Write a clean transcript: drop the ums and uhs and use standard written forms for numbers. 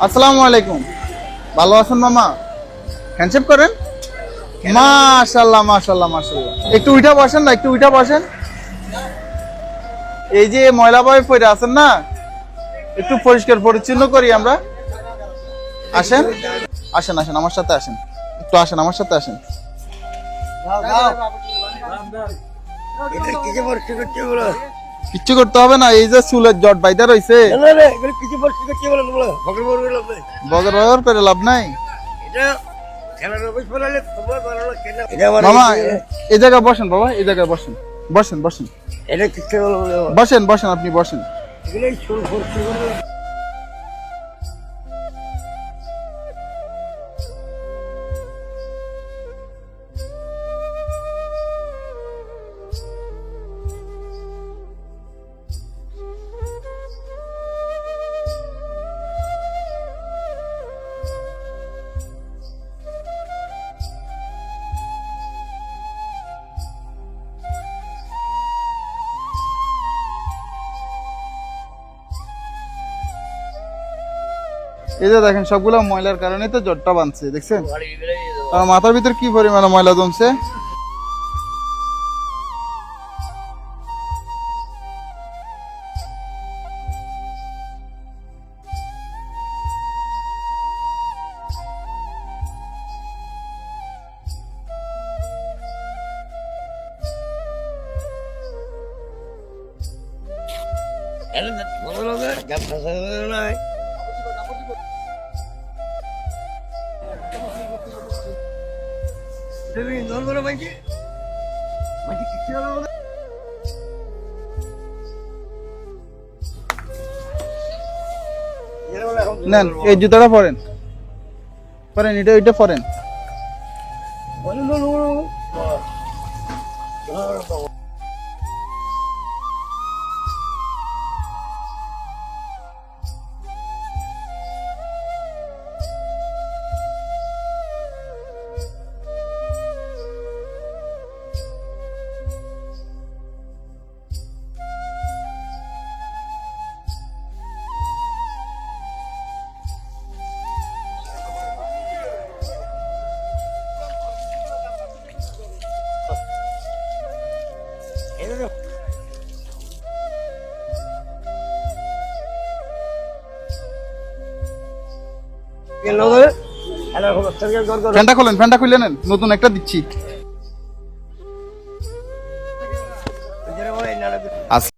আসসালামু আলাইকুম। ভালো আছেন মামা? হ্যান্ডশেক করেন। মাশাআল্লাহ মাশাআল্লাহ মাশাআল্লাহ। একটু উঠা বসেন না, একটু উঠা বসেন। এই যে ময়লা বয় পড়ে আছেন না, একটু পরিষ্কার পরিচ্ছন্ন করি আমরা। আসেন আসেন আসেন আমার সাথে আসেন, একটু আসেন আমার সাথে আসেন। কিচ্ছু করতে হবে না, এই যে চুলের জট বাইদা রয়েছে, বগর বগর করে লাভ নাই। মামা এই জায়গায় বসেন, বাবা এই জায়গায় বসেন, বসেন বসেন বসেন বসেন, আপনি বসেন। এই যে দেখেন সবগুলো ময়লার কারণে তো জটটা বাঁধছে, দেখছেন? আর মাথার ভিতর কি পরিমাণে ময়লা জমছে। নেন এই জুতাটা পরেন, পরেন এটা ওইটা পরেন। ফ্যানটা খোলেন, ফ্যানটা খুলে নেন, নতুন একটা দিচ্ছি।